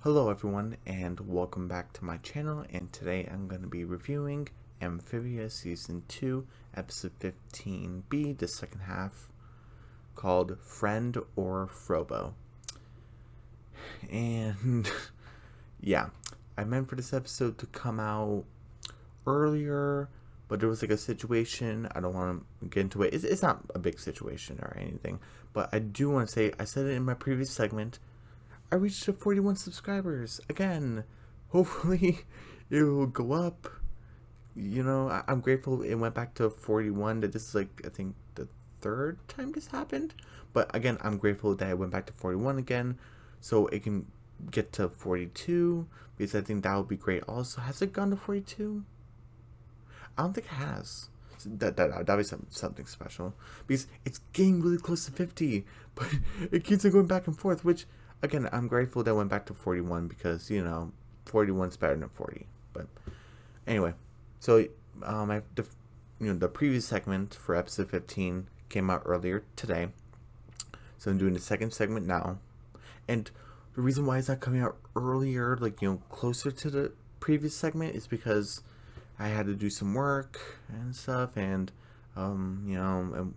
Hello everyone and welcome back to my channel, and today I'm going to be reviewing Amphibia Season 2 Episode 15B, the second half, called Friend or Frobo. And yeah, I meant for this episode to come out earlier, but there was like a situation. I don't want to get into it. It's not a big situation or anything, but I do want to say, I said it in my previous segment, I reached 41 subscribers again. Hopefully it will go up. I'm grateful it went back to 41. That this is like, I think, the third time this happened. But again, I'm grateful that it went back to 41 again, so it can get to 42, because I think that would be great. Also, has it gone to 42? I don't think it has. That'd be something special, because it's getting really close to 50, but it keeps on going back and forth, which, again, I'm grateful that I went back to 41, because 41's better than 40. But anyway, so the previous segment for episode 15 came out earlier today, so I'm doing the second segment now. And the reason why it's not coming out earlier, closer to the previous segment, is because I had to do some work and stuff, and and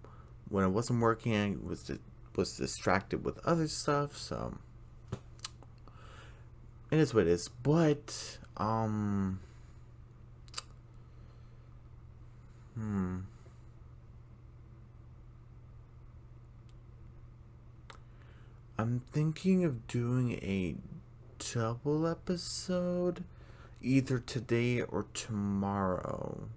when I wasn't working, I was distracted with other stuff. So it is what it is. But I'm thinking of doing a double episode either today or tomorrow,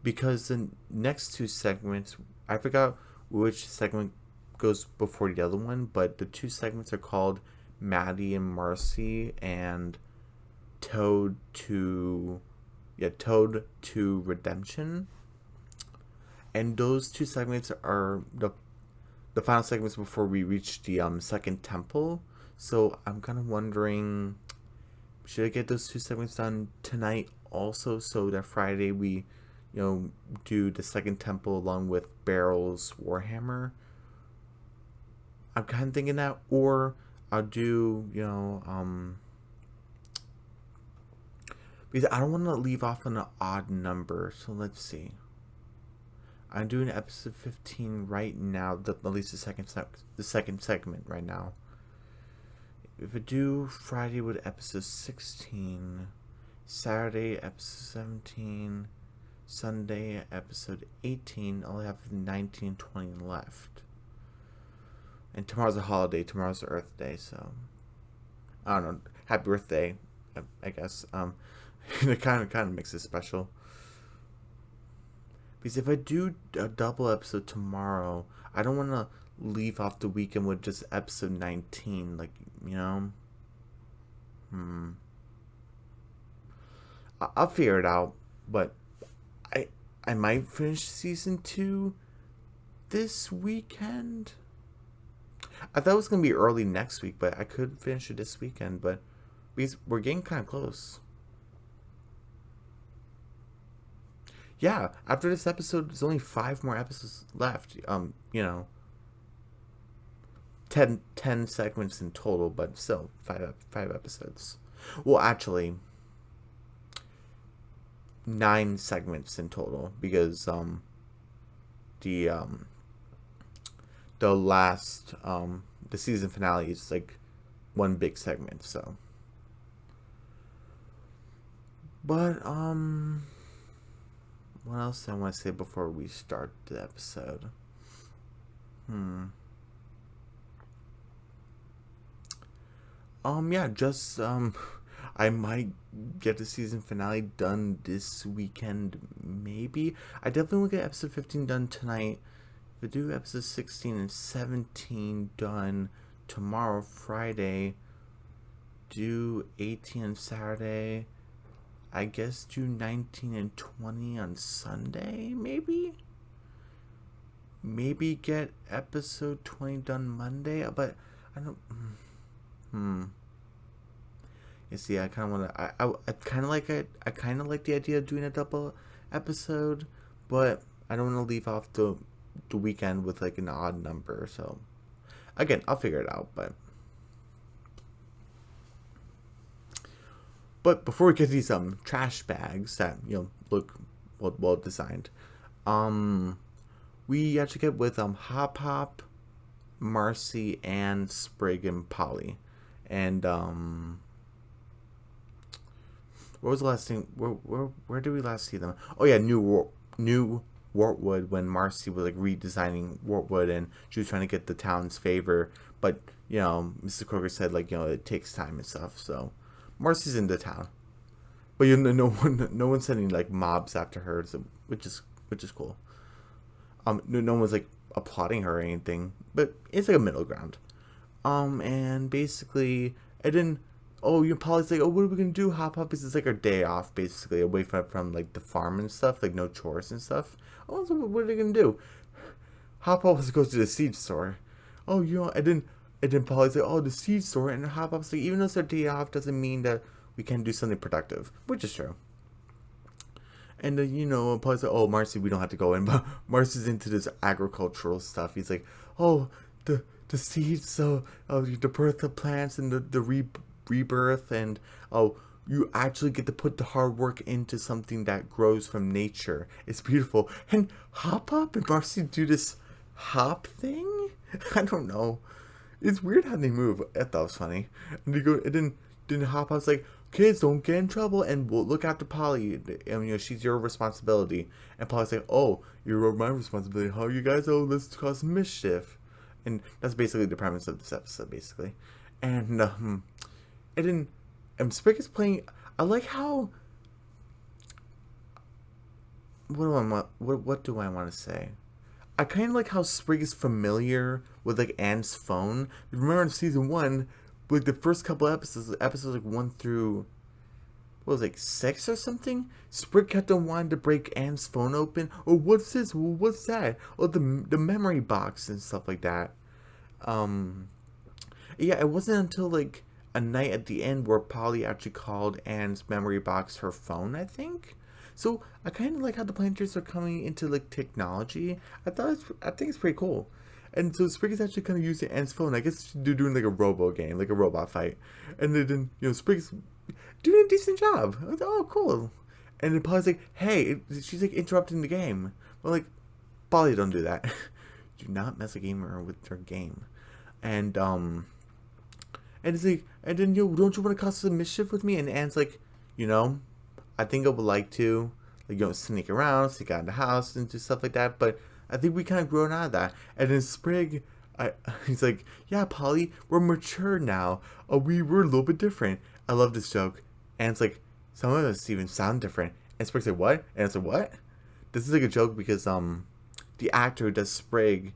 because the next two segments, I forgot which segment goes before the other one, but the two segments are called Maddie and Marcy and Toad to Redemption. And those two segments are the final segments before we reach the second temple. So I'm kind of wondering, should I get those two segments done tonight also, so that Friday we do the second temple along with Barrel's Warhammer? I'm kind of thinking that, or I'll do because I don't want to leave off on an odd number. So let's see. I'm doing episode 15 right now, at least the second segment right now. If I do Friday with episode 16, Saturday episode 17, Sunday episode 18, I'll have 19, 20 left. And tomorrow's a holiday. Tomorrow's Earth Day, so I don't know. Happy birthday, I guess. It kind of makes it special. Because if I do a double episode tomorrow, I don't want to leave off the weekend with just episode 19. I'll figure it out. But I might finish season 2 this weekend. I thought it was going to be early next week, but I could finish it this weekend. But because we're getting kind of close. Yeah, after this episode, there's only 5 more episodes left. 10 segments in total, but still 5 episodes. Well, actually, 9 segments in total, because the last the season finale is like one big segment. So, but what else do I want to say before we start the episode? Yeah, just I might get the season finale done this weekend, maybe. I definitely will get episode 15 done tonight. If I do episode 16 and 17 done tomorrow, Friday, do 18 on Saturday, I guess do 19 and 20 on Sunday, maybe? Maybe get episode 20 done Monday, but I don't... You see, I kind of want to... I kind of like it. I kind of like the idea of doing a double episode, but I don't want to leave off the weekend with like an odd number. So again, I'll figure it out. But But before we get to these trash bags that look well designed, we actually get with Hop Hop, Marcy, and Sprig and Polly, and what was the last thing? Where did we last see them? Oh yeah, New Wartwood, when Marcy was like redesigning Wartwood and she was trying to get the town's favor, but Mrs. Kroger said like it takes time and stuff. So Marcy's in the town, but no one's sending like mobs after her, so which is cool. No one was like applauding her or anything, but it's like a middle ground. And basically, I didn't. Oh, Polly's like, oh, what are we gonna do? Hop Hop is it's like our day off, basically, away from like the farm and stuff, like no chores and stuff. Oh, so what are they gonna do? Hop Hop goes to the seed store. Oh, I didn't Polly's like, oh, the seed store, and Hop Hop's like, even though it's our day off, doesn't mean that we can't do something productive, which is true. And then, Polly's like, oh, Marcy, we don't have to go in, but Marcy's into this agricultural stuff. He's like, oh, the seeds, so the birth of plants and the rebirth, and oh, you actually get to put the hard work into something that grows from nature. It's beautiful. And Hop Hop and Marcy do this hop thing. I don't know. It's weird how they move. I thought it was funny. And they go, and then Hop Hop's like, kids, don't get in trouble, and we'll look after Polly. And she's your responsibility. And Polly's like, oh, you're my responsibility. How you guys? Oh, let's cause mischief. And that's basically the premise of this episode, basically. And then Sprig is playing. I like how. What do I want to say? I kind of like how Sprig is familiar with like Anne's phone. Remember in season 1, like the first couple episodes like 1 through, what was it, like 6 or something? Sprig kept on wanting to break Anne's phone open. Oh, what's this? Well, what's that? Oh, the memory box and stuff like that. Yeah, it wasn't until like a night at the end where Polly actually called Anne's memory box her phone, I think. So I kind of like how the planters are coming into like technology. I think it's pretty cool. And so Sprig is actually kind of using Anne's phone. I guess they're doing like a robo game, like a robot fight. And then Sprig's doing a decent job. I was like, oh, cool. And then Polly's like, hey, she's like interrupting the game. Well, like, Polly, don't do that. Do not mess a gamer with their game. And it's like, and then don't you want to cause some mischief with me? And Anne's like, I think I would like to, like, sneak around, sneak out of the house and do stuff like that. But I think we kind of grown out of that. And then Sprig, he's like, yeah, Polly, we're mature now. We're a little bit different. I love this joke. And it's like, some of us even sound different. And Sprig's like, what? And it's like, what? This is like a joke because the actor who does Sprig,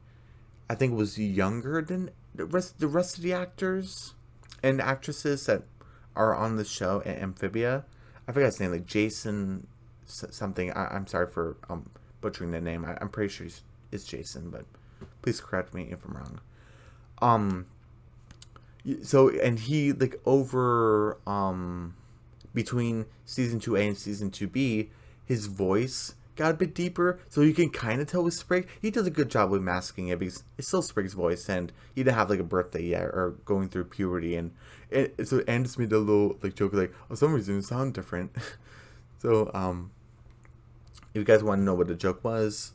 I think was younger than the rest of the actors and actresses that are on the show at Amphibia. I forgot his name, like Jason something. I'm sorry for butchering the name. I'm pretty sure it's Jason, but please correct me if I'm wrong. So, and he, like, over between season 2A and season 2B, his voice got a bit deeper, so you can kind of tell with Sprig. He does a good job with masking it because it's still Sprig's voice, and he didn't have like a birthday yet or going through puberty, and so Anne just made a little like joke like, oh, for some reason it sounds different. So if you guys want to know what the joke was,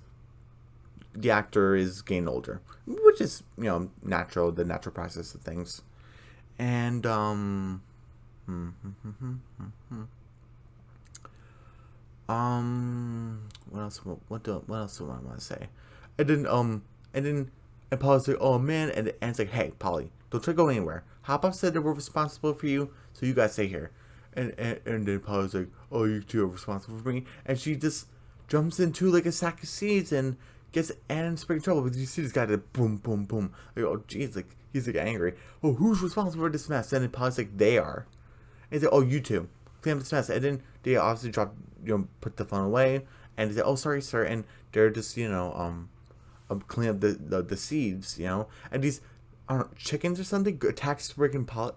the actor is getting older, which is natural, the natural process of things. And what else? What else do I want to say? And Polly's like, oh man, and Anne's like, hey, Polly, don't try to go anywhere. Hop Hop said that we're responsible for you, so you guys stay here. And then Polly's like, oh, you two are responsible for me, and she just jumps into like a sack of seeds and gets Anne and Sprig in trouble. But you see this guy that boom, boom, boom. Like, oh jeez, like he's like angry. Oh, who's responsible for this mess? And then Polly's like, they are. And he's like, oh, you two clean up this mess. And then they obviously drop, put the phone away, and they say, oh, sorry, sir. And they're just, clean up the seeds, and these, I don't know, chickens or something attack Sprig and Polly,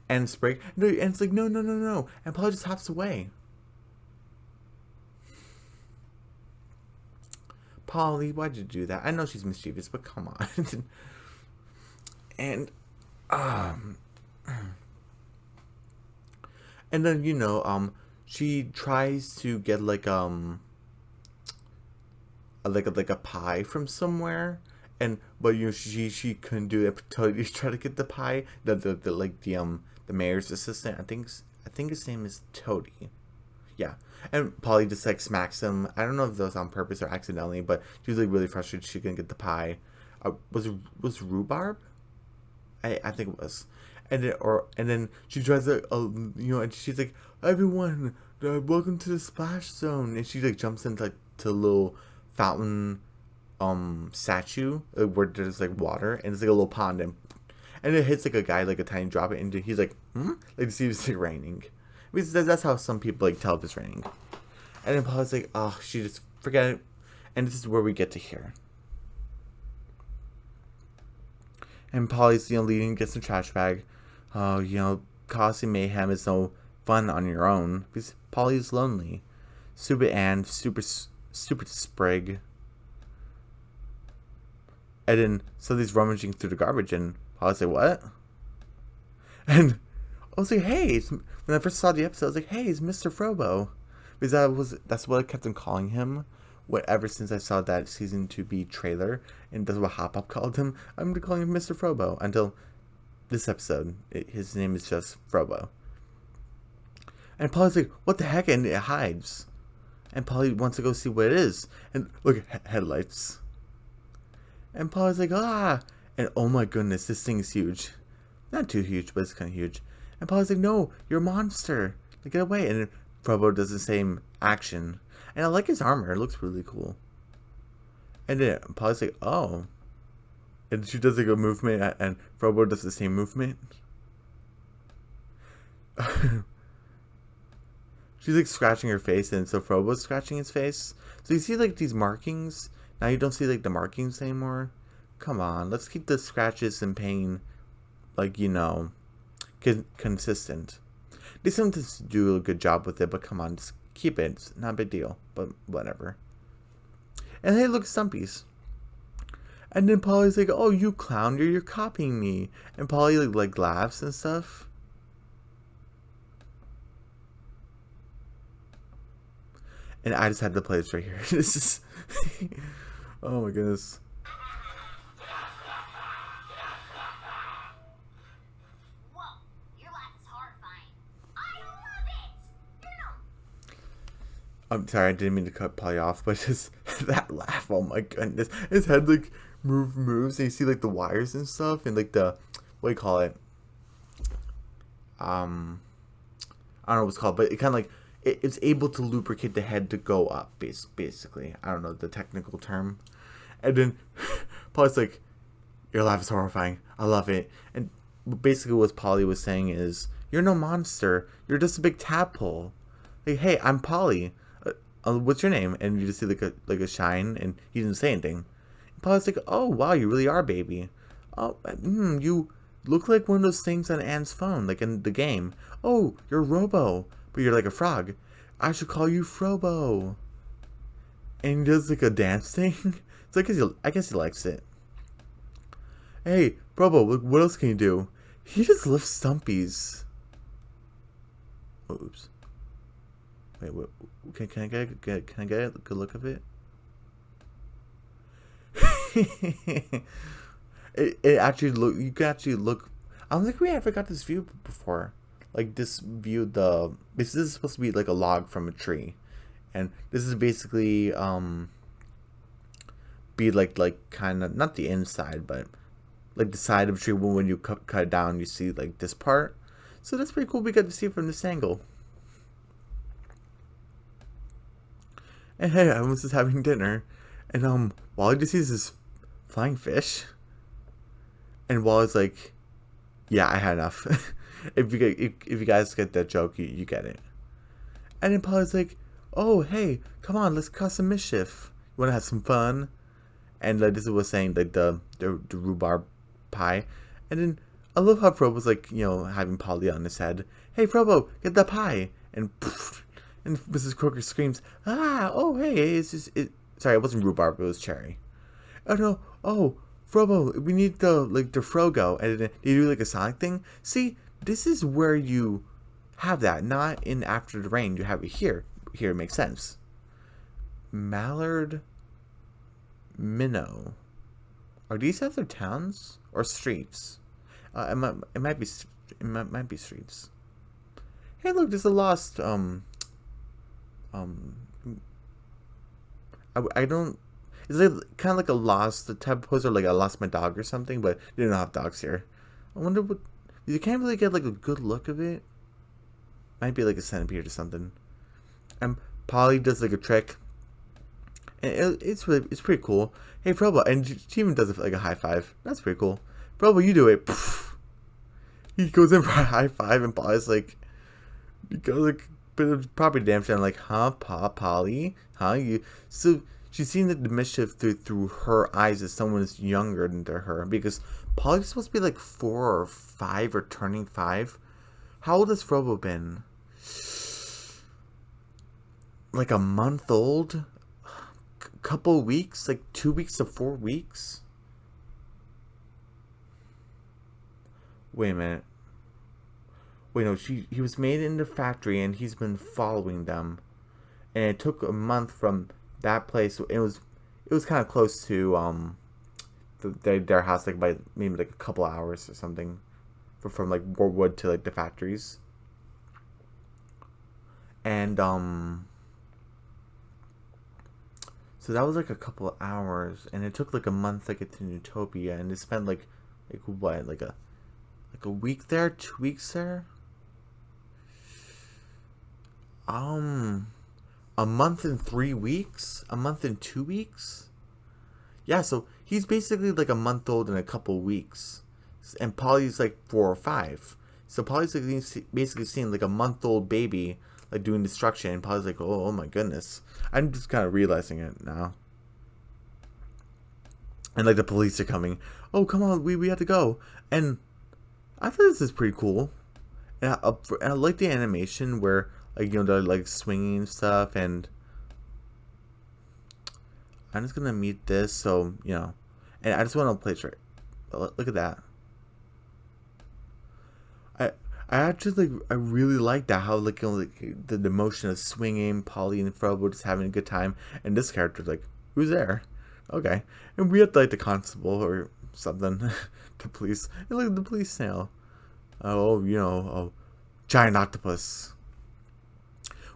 and Sprig, and it's like, no, and Polly just hops away. Polly, why'd you do that? I know she's mischievous, but come on. And And then she tries to get like a pie from somewhere, and but she couldn't do it. Totally try to get the pie. The mayor's assistant. I think his name is Toady. Yeah, and Polly just like smacks him. I don't know if that was on purpose or accidentally, but she was like really frustrated she couldn't get the pie. Was rhubarb? I think it was. And then she tries to and she's like, everyone, welcome to the splash zone, and she like jumps into like to a little fountain statue where there's like water, and it's like a little pond, and it hits like a guy like a tiny drop, and he's like like to see if it's like raining, because that's how some people like tell if it's raining. And then Paula's like, oh, she just forget it, and this is where we get to hear. And Polly's leading, gets the trash bag. Causing mayhem is no fun on your own, because Polly's lonely. Stupid Anne, stupid Sprig. And then somebody's rummaging through the garbage, and Polly's like, what? And I was like, hey, when I first saw the episode, I was like, hey, it's Mr. Frobo. Because that's what I kept on calling him. Ever since I saw that season 2B trailer, and that's what Hop Hop called him, I'm calling him Mr. Frobo until this episode. His name is just Frobo. And Polly's like, what the heck? And it hides. And Polly wants to go see what it is. And look, headlights. And Polly's like, ah! And oh my goodness, this thing is huge. Not too huge, but it's kind of huge. And Polly's like, no, you're a monster. Like, get away. And then Frobo does the same action. And I like his armor. It looks really cool. And then Polly's like, oh. And she does like a movement, and Frobo does the same movement. She's like scratching her face, and so Frobo's scratching his face. So you see like these markings. Now you don't see like the markings anymore. Come on, let's keep the scratches and pain, like, consistent. They sometimes do a good job with it, but come on, just keep it. It's not a big deal, but whatever. And they look stumpies. And then Polly's like, oh, you clown, you're copying me. And Polly like laughs and stuff. And I just had to play this right here. This is oh my goodness. I'm sorry, I didn't mean to cut Polly off, but just that laugh, oh my goodness. His head like moves, and you see like the wires and stuff, and like the, what do you call it? I don't know what it's called, but it kind of like, it's able to lubricate the head to go up, basically. I don't know the technical term. And then Polly's like, your laugh is horrifying. I love it. And basically what Polly was saying is, you're no monster. You're just a big tadpole. Like, hey, I'm Polly. What's your name? And you just see like a shine, and he didn't say anything. And Polly's like, oh wow, you really are, baby. Oh, you look like one of those things on Anne's phone, like in the game. Oh, you're Robo, but you're like a frog. I should call you Frobo. And he does like a dance thing. So I guess he likes it. Hey, Frobo, what else can you do? He just lifts stumpies. Oh, oops. Wait, what? Can I get a good look of it? it actually look. You can actually look. I don't think we ever got this view before. Like this view, this is supposed to be like a log from a tree, and this is basically be like kind of not the inside, but like the side of a tree. When you cut it down, you see like this part. So that's pretty cool. We got to see it from this angle. And hey, I was just having dinner, and Wally just sees this flying fish, and Wally's like, "Yeah, I had enough." if you guys get that joke, you get it. And then Polly's like, "Oh, hey, come on, let's cause some mischief. You wanna have some fun?" And like this was saying like the rhubarb pie, and then I love how Frobo's like having Polly on his head. Hey, Frobo, get the pie, and poof. And Mrs. Croaker screams, ah, oh, hey, it's just, sorry, it wasn't rhubarb, it was cherry. Oh, no, oh, Frobo, we need the Frogo. And then you do like a Sonic thing. See, this is where you have that. Not in After the Rain. You have it here. Here it makes sense. Mallard, Minnow. Are these other towns or streets? It might be streets. Hey, look, there's a lost I don't. It's like kind of like a lost the type of poster, like I lost my dog or something, but they don't have dogs here. I wonder what. You can't really get like a good look of it. Might be like a centipede or something. And Polly does like a trick. And it's pretty cool. Hey, Frobo, and she even does like a high five. That's pretty cool. Frobo, you do it. Poof. He goes in for a high five, and Polly's like, he goes like, bit of property damage, and I'm like, huh, Polly, huh, you. So she's seeing the mischief through her eyes as someone is younger than her, because Polly's supposed to be like 4 or 5 or turning 5. How old has Frobo been? Like a month old? Couple weeks? Like 2 weeks to 4 weeks? Wait a minute. Wait, no, he was made in the factory and he's been following them. And it took a month from that place. It was kind of close to their house, like by maybe like a couple hours or something, from like Warwood to like the factories. And so that was like a couple of hours, and it took like a month to get to Utopia, and they spent like what, like a week there, 2 weeks there. A month and 3 weeks, a month and 2 weeks. Yeah, so he's basically like a month old in a couple weeks, and Polly's like 4 or 5. So Polly's like basically seeing like a month-old baby like doing destruction, and Polly's like, oh my goodness. I'm just kind of realizing it now. And like the police are coming. Oh, come on, we have to go. And I thought this is pretty cool. And I like the animation where like, you know, they're like swinging stuff, and I'm just gonna mute this, so you know. And I just want to play it right. Look at that. I actually I really like that, how like, you know, like the motion of swinging, Polly and Frobo just having a good time, and this character's like, who's there? Okay, and we have to, like the constable or something, the police, and look at the police snail. Oh, you know, giant octopus.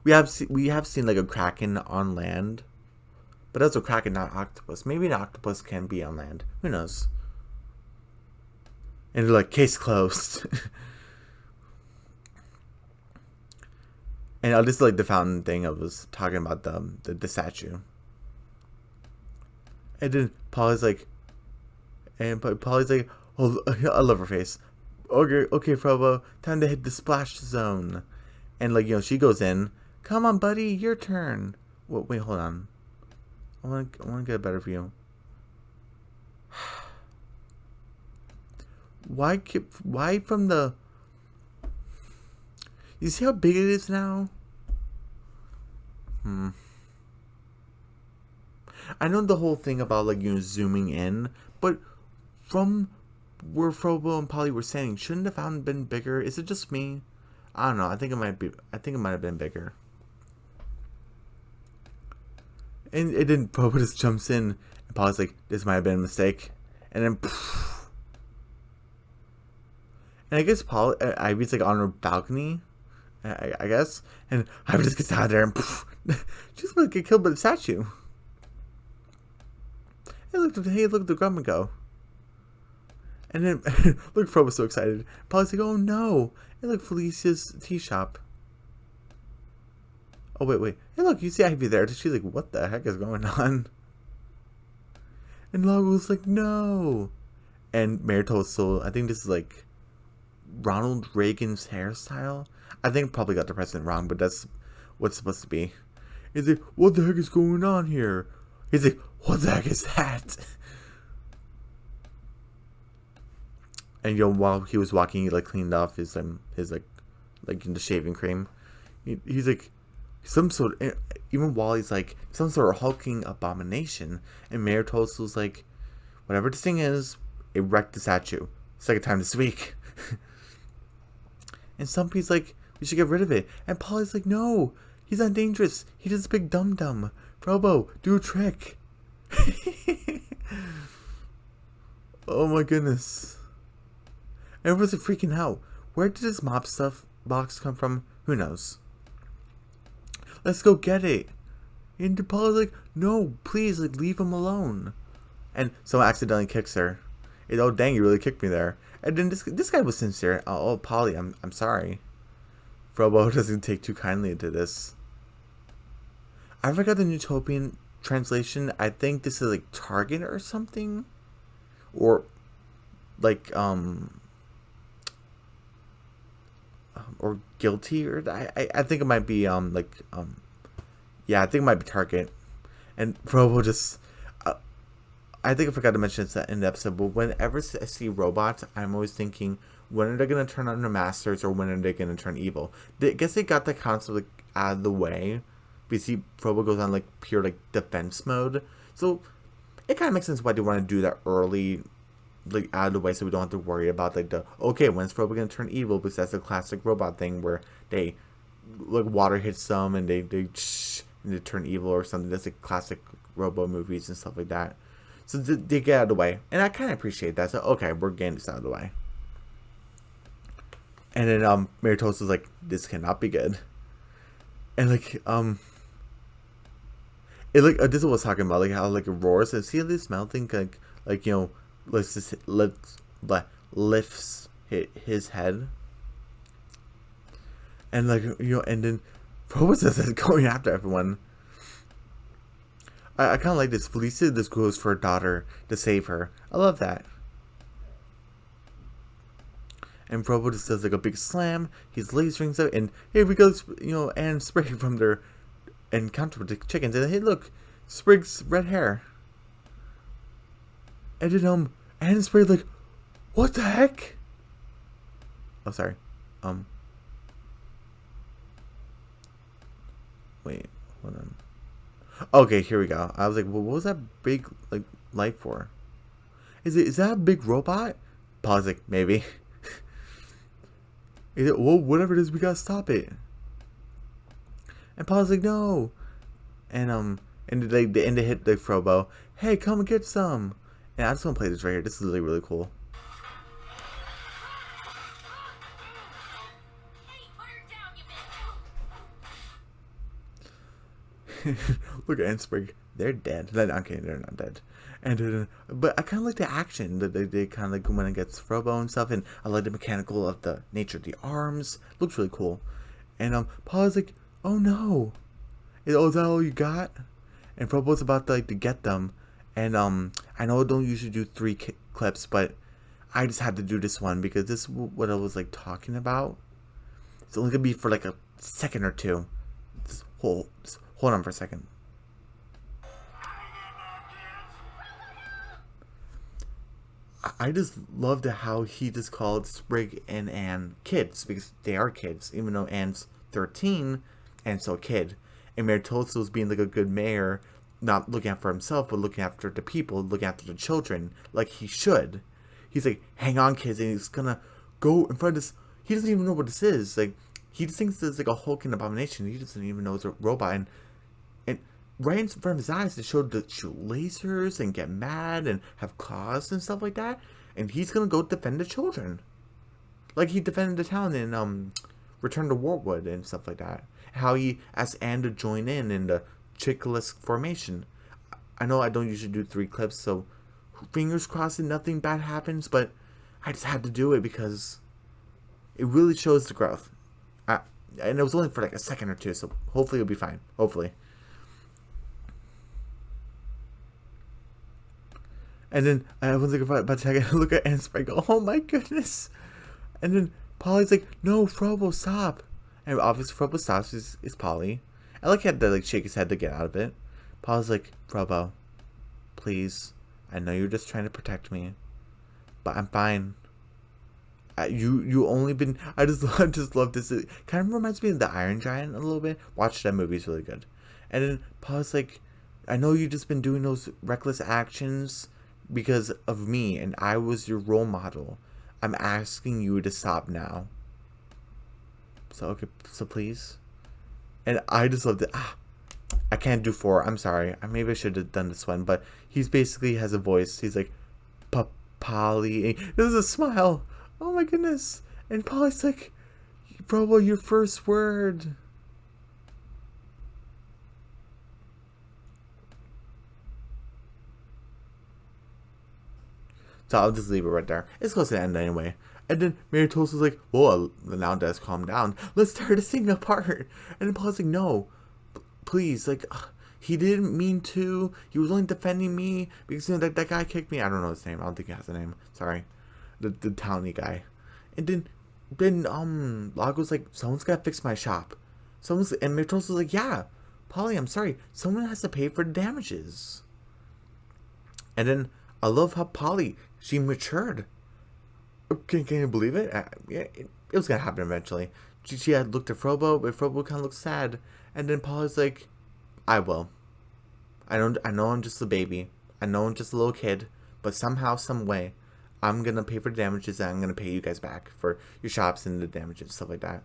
We have seen like a kraken on land, but that's a kraken, not octopus. Maybe an octopus can be on land. Who knows? And they're like, case closed. And I'll just like the fountain thing I was talking about, the statue. And then Polly's like, oh, I love her face. Okay, Frobo, time to hit the splash zone. And like, you know, she goes in. Come on, buddy, your turn. Wait, hold on. I want to get a better view. Why from the? You see how big it is now? I know the whole thing about like, you know, zooming in, but from where Frobo and Polly were standing, shouldn't the fountain been bigger? Is it just me? I don't know. I think it might have been bigger. And it didn't. Frobo just jumps in, and Polly's like, "This might have been a mistake," and then. Poof. And I guess Ivy's like on her balcony, I guess, and Ivy just gets out of there and poof, she's about to get killed by the statue. Hey, look, the grandma go. And then, look, Frobo's so excited. Polly's like, oh no. Hey, look, Felicia's tea shop. Oh, wait. Hey, look, you see Ivy there. She's like, what the heck is going on? And Logo's like, no. And Mayor Toadstool, I think this is like Ronald Reagan's hairstyle. I think I probably got the president wrong, but that's what's supposed to be. He's like, what the heck is going on here? He's like, what the heck is that? And, you know, while he was walking, he like cleaned off his like the shaving cream. He's like some sort of, even while he's like some sort of hulking abomination. And Mayor Toadstool's like, whatever this thing is, it wrecked the statue. Second time this week. And Stumpy's like, We should get rid of it. And Polly's like, no, he's not dangerous. He just a big dum-dum. Frobo, do a trick. Oh my goodness. Everyone's like freaking out. Where did this mop stuff box come from? Who knows? Let's go get it. And Polly's like, no, please, like, leave him alone. And someone accidentally kicks her. And, oh dang, you really kicked me there. And then this guy was sincere. Oh, Polly, I'm sorry. Frobo doesn't take too kindly into this. I forgot the Utopian translation. I think this is like Target or something. Or like or guilty, or I think it might be yeah, I think it might be Target. And Frobo just I think I forgot to mention this in the episode, but whenever I see robots, I'm always thinking, when are they going to turn on their masters, or when are they going to turn evil? I guess they got the concept like out of the way. We see Frobo goes on like pure like defense mode, so it kind of makes sense why they want to do that early, like out of the way, so we don't have to worry about like the when's Frobo going to turn evil, because that's a classic robot thing where they like water hits them and they turn evil or something. That's like classic Robo movies and stuff like that. So they get out of the way, and I kind of appreciate that. So okay, we're getting this out of the way. And then Mary Toast is like, this cannot be good. And like it like this is what I was talking about, like how like it roars and see this melting like you know lifts his head, and like you know, and then Frobo is going after everyone. I kind of like this. Felicia just goes for her daughter to save her. I love that. And Frobo just does like a big slam. His legs rings out, and here we go. You know, Anne and Sprig from their encounter with the chickens. And hey, look, Sprig's red hair. And then Anne and Sprig like, what the heck? Oh, sorry. Wait, hold on. Okay, here we go. I was like, well, what was that big like light for? Is that a big robot? Paul's like, maybe. Is it, well, whatever it is, we gotta stop it. And Paul's like, no. And they hit the Frobo. Hey, come and get some. And I just want to play this right here. This is really, really cool. Look at Anne Sprig. They're dead. Okay, they're not dead. And but I kind of like the action that they kind of like when it gets Frobo and stuff. And I like the mechanical of the nature of the arms. Looks really cool. And Paul's like, oh no, is that all you got? And Frobo's about to like to get them. And I know I don't usually do 3 clips, but I just had to do this one because this is what I was like talking about. It's only gonna be for like a second or two. Just hold on for a second. I just loved how he just called Sprig and Anne kids, because they are kids, even though Anne's 13 and still a kid. And Mayor Tulsa was being like a good mayor, not looking after himself, but looking after the people, looking after the children, like he should. He's like, hang on, kids, and he's gonna go in front of this. He doesn't even know what this is. Like, he just thinks it's like a hulking abomination. He doesn't even know it's a robot. And right in front of his eyes, they showed to shoot lasers and get mad and have claws and stuff like that. And he's gonna go defend the children, like he defended the town in Return to Warwood and stuff like that. How he asked Anne to join in the chickless formation. I know I don't usually do 3 clips, so fingers crossed that nothing bad happens. But I just had to do it because it really shows the growth. And it was only for like a second or two, so hopefully it'll be fine. Hopefully. And then I was like about to look at Anne and Sprig. Oh my goodness! And then Polly's like, "No, Frobo, stop!" And obviously Frobo stops. Is Polly? I like had to like shake his head to get out of it. Polly's like, "Frobo, please. I know you're just trying to protect me, but I'm fine. You only been. I just love this. It kind of reminds me of the Iron Giant a little bit. Watch that movie; it's really good." And then Polly's like, "I know you just been doing those reckless actions because of me, and I was your role model. I'm asking you to stop now. So okay, so please. And I just loved it. I can't do 4. I'm sorry. Maybe I should have done this one, but he's basically has a voice. He's like, Polly. There's a smile. Oh my goodness. And Polly's like, Frobo, your first word. So I'll just leave it right there. It's close to the end anyway. And then Mary Toast was like, whoa, now let's calm down. Let's start to sing apart. And then Paul's like, no, please, like, he didn't mean to. He was only defending me because that guy kicked me. I don't know his name. I don't think he has a name. Sorry. The towny guy. And then Lago's like, someone's got to fix my shop. And Mary Toast was like, yeah, Polly, I'm sorry. Someone has to pay for the damages. And then I love how Polly, she matured. Can you believe it? Yeah, it was gonna happen eventually. She had looked at Frobo, but Frobo kind of looked sad. And then Polly's like, I will. I know I'm just a baby. I know I'm just a little kid. But somehow, some way, I'm gonna pay for the damages and I'm gonna pay you guys back for your shops and the damages, stuff like that.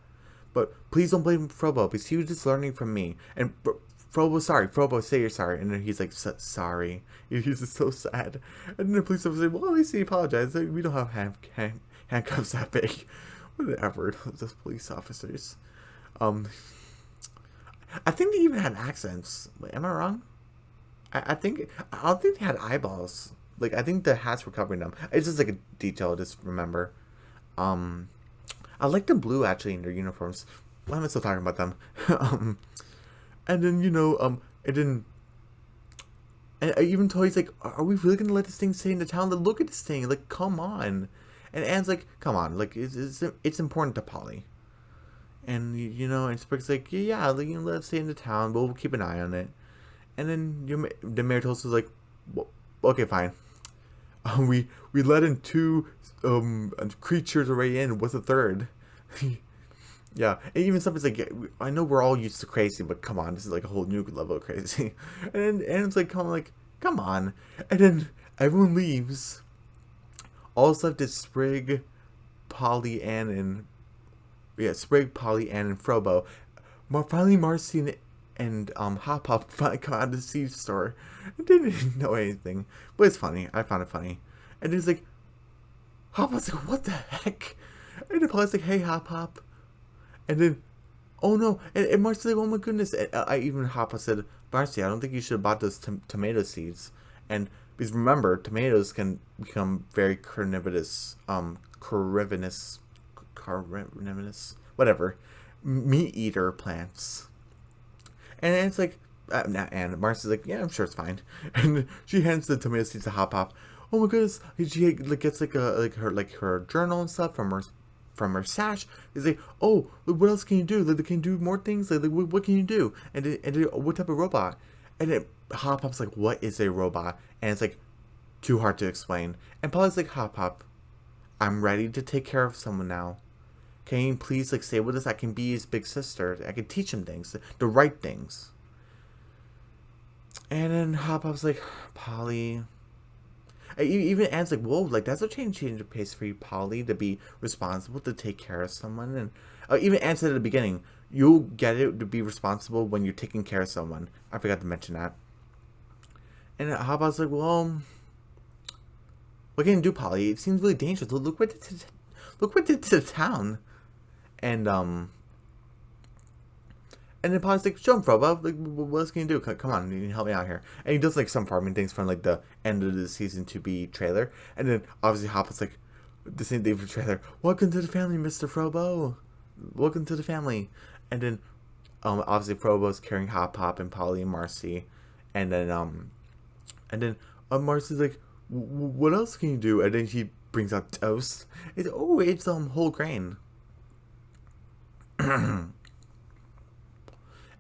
But please don't blame Frobo because he was just learning from me. And Frobo, sorry. Frobo, say you're sorry. And then he's like, sorry. He's just so sad. And then the police officer said, well, at least he apologized. Like, we don't have handcuffs that big. Whatever. Those police officers. I think they even had accents. Wait, am I wrong? I don't think they had eyeballs. Like, I think the hats were covering them. It's just like a detail to just remember. I like the blue, actually, in their uniforms. Why am I still talking about them? And then, and I even told he's like, are we really gonna let this thing stay in the town? Like, look at this thing, like, come on. And Anne's like, come on, like, it's important to Polly. And, and Sprig's like, yeah, like, let it stay in the town, but we'll keep an eye on it. And then the Mary Toast was like, well, okay, fine. We let in 2 creatures already in. What's the third? Yeah, and even something's like, I know we're all used to crazy, but come on, this is like a whole new level of crazy. And it's like, come on. And then everyone leaves. All that's left is Sprig, Polly, Anne, and Frobo. Finally, Marcy and Hop Hop finally come out of the seed store. I didn't know anything, but it's funny. I found it funny. And he's like, Hop Hop's like, what the heck? And then Polly's like, hey, Hop Hop. And then, oh no, and Marcy's like, oh my goodness. And I even Hoppa said, Marcy, I don't think you should have bought those tomato seeds. And because remember, tomatoes can become very carnivorous, whatever, meat eater plants. And it's like, and Marcy's like, yeah, I'm sure it's fine. And she hands the tomato seeds to Hop Hop. Oh my goodness, she gets her journal and stuff from her sash. He's like, oh, what else can you do? Like, can you do more things? Like what can you do? And what type of robot? And then Hop Hop's like, what is a robot? And it's like, too hard to explain. And Polly's like, Hop Hop, I'm ready to take care of someone now. Can you please, like, stay with us? I can be his big sister. I can teach him things, the right things. And then Hop Hop's like, Polly. Even Anne's like, whoa, like, that's a change of pace for you, Polly, to be responsible, to take care of someone. And even Anne said at the beginning, you'll get it to be responsible when you're taking care of someone. I forgot to mention that. And Hop's like, well, what can you do, Polly? It seems really dangerous. Look what it did to the town. And then Polly's like, show him, Frobo. Like, what else can you do? Come on, you can help me out here. And he does, like, some farming things from, like, the end of the season to be trailer. And then, obviously, Hop's like, the same thing for the trailer. Welcome to the family, Mr. Frobo. Welcome to the family. And then, obviously, Frobo's carrying Hop Hop and Polly and Marcy. And then, Marcy's like, what else can you do? And then he brings out toast. It's whole grain.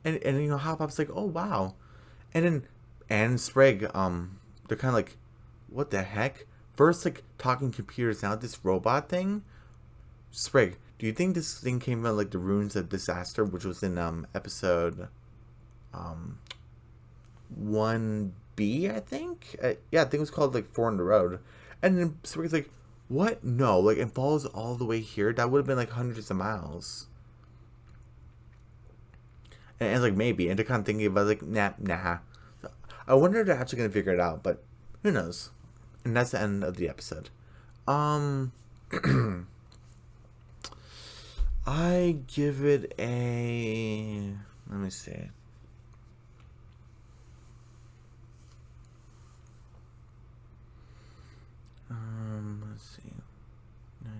And Hop Hop's like, oh wow. And then Anne and Sprig, they're kind of like, what the heck? First, like, talking computers, now this robot thing. Sprig, do you think this thing came out like the ruins of disaster, which was in episode 1B, I think? Yeah, I think it was called like 4 on the Road. And then Sprig's like, what? No, like, it falls all the way here. That would have been like hundreds of miles. And it's like, maybe. And to kind of thinking about it, like, nah. So I wonder if they're actually going to figure it out, but who knows? And that's the end of the episode. I give it a... Let me see. Let's see. 95.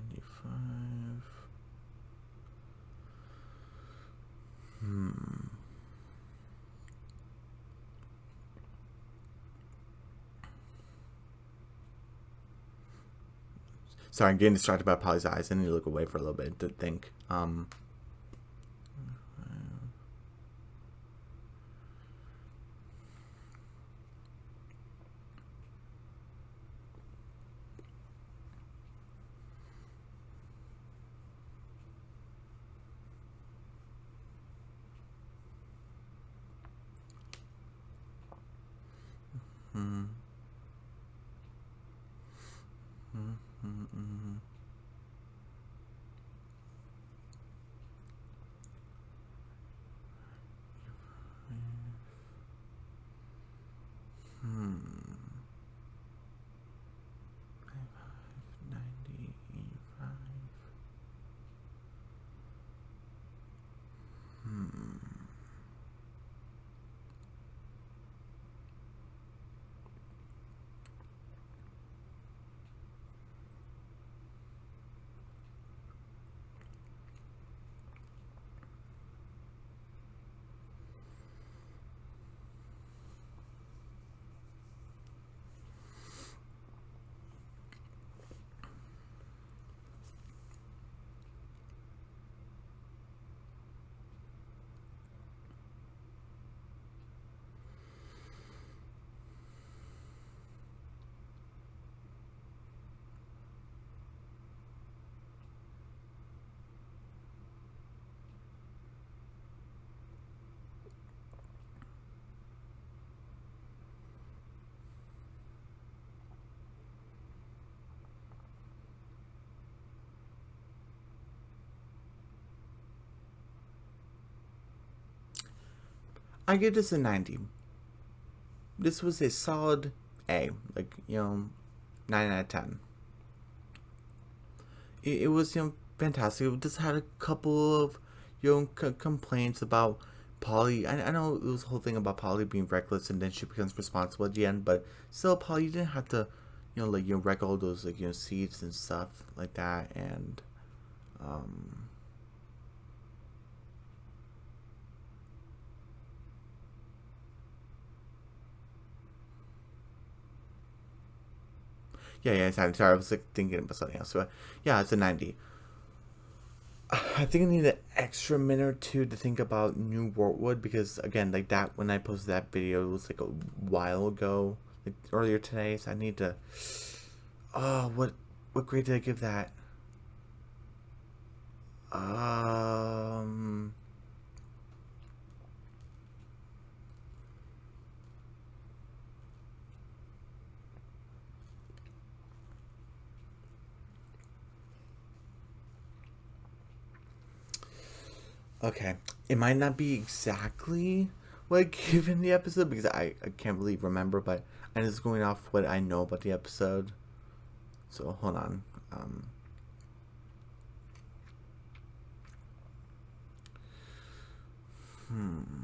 Sorry, I'm getting distracted by Polly's eyes. I need to look away for a little bit to think. I give this a 90. This was a solid A. Like, 9 out of 10. It was, fantastic. It just had a couple of, complaints about Polly. I know it was a whole thing about Polly being reckless and then she becomes responsible at the end, but still, Polly, you didn't have to, wreck all those, seeds and stuff like that, and, yeah, sorry, I was, thinking about something else, but, yeah, it's a 90. I think I need an extra minute or two to think about New Worldwood because again, like that when I posted that video, it was like a while ago, like earlier today. So I need to. Oh, what grade did I give that? Um. Okay, it might not be exactly what I gave in the episode because I can't really remember, but I'm just going off what I know about the episode. So hold on. Hmm.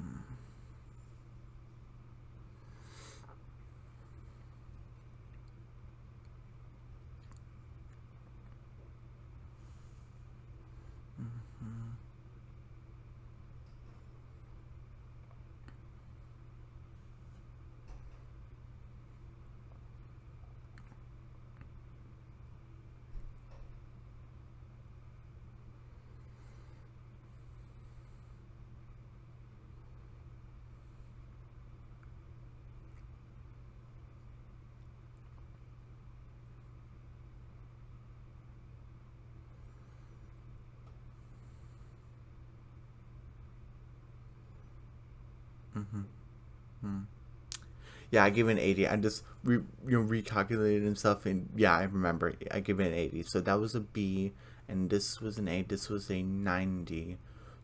Yeah, I gave it an 80. I just recalculated and stuff, and yeah, I remember. I gave it an 80. So that was a B, and this was an A. This was a 90.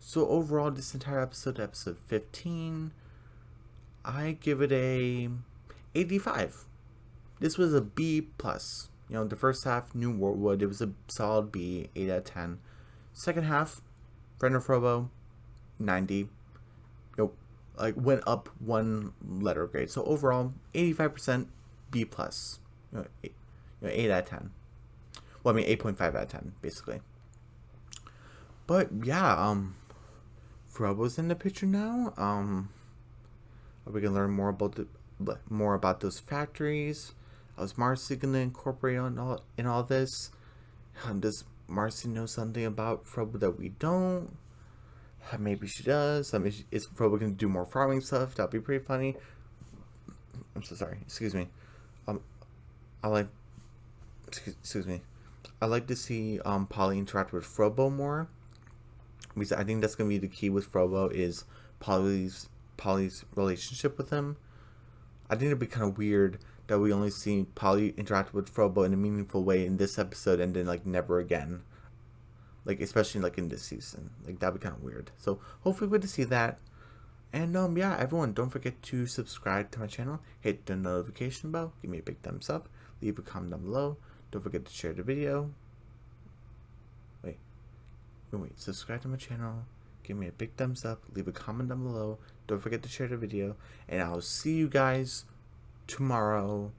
So overall, this entire episode, episode 15, I give it a 85. This was a B plus. You know, the first half, New Worldwood, it was a solid B, 8 out of 10. Second half, Friend of Frobo, 90. Nope, like went up one letter grade. So overall, 85% B plus. 8 out of 10. Well, I mean 8.5 out of 10, basically. But yeah, Frobo's in the picture now. Are we gonna learn more about those factories? How's Marcy gonna incorporate in all this? Does Marcy know something about Frobo that we don't? Maybe she does. I mean, is Frobo gonna do more farming stuff? That'd be pretty funny. I'm so sorry. Excuse me. I like. Excuse me. I like to see Polly interact with Frobo more, because I think that's gonna be the key with Frobo is Polly's relationship with him. I think it'd be kind of weird that we only see Polly interact with Frobo in a meaningful way in this episode and then like never again. Like especially like in this season. Like that'd be kind of weird. So hopefully we get to see that. And yeah, everyone, don't forget to subscribe to my channel, hit the notification bell, give me a big thumbs up, leave a comment down below. Don't forget to share the video. Wait, subscribe to my channel, give me a big thumbs up, leave a comment down below. Don't forget to share the video, and I'll see you guys tomorrow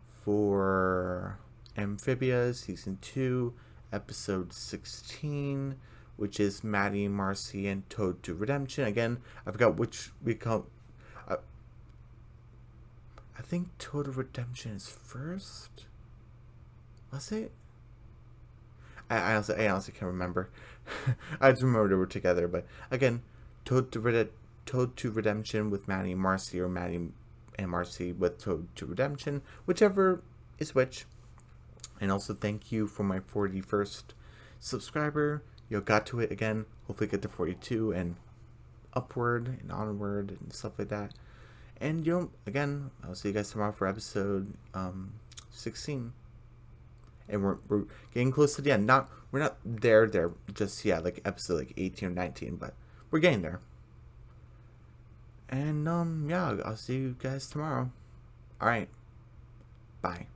for Amphibia Season 2, Episode 16, which is Maddie, Marcy, and Toad to Redemption. Again, I forgot which we call. I think Toad to Redemption is first. Was it? I honestly can't remember. I just remember they were together. But again, Toad to Redemption with Maddie and Marcy, or Maddie and Marcy with Toad to Redemption, whichever is which. And also thank you for my 41st subscriber. You got to it again. Hopefully get to 42 and upward and onward and stuff like that. And again, I'll see you guys tomorrow for episode 16. And we're getting close to the end. We're not there just yet, like episode like 18 or 19, but we're getting there. And yeah, I'll see you guys tomorrow. All right, bye.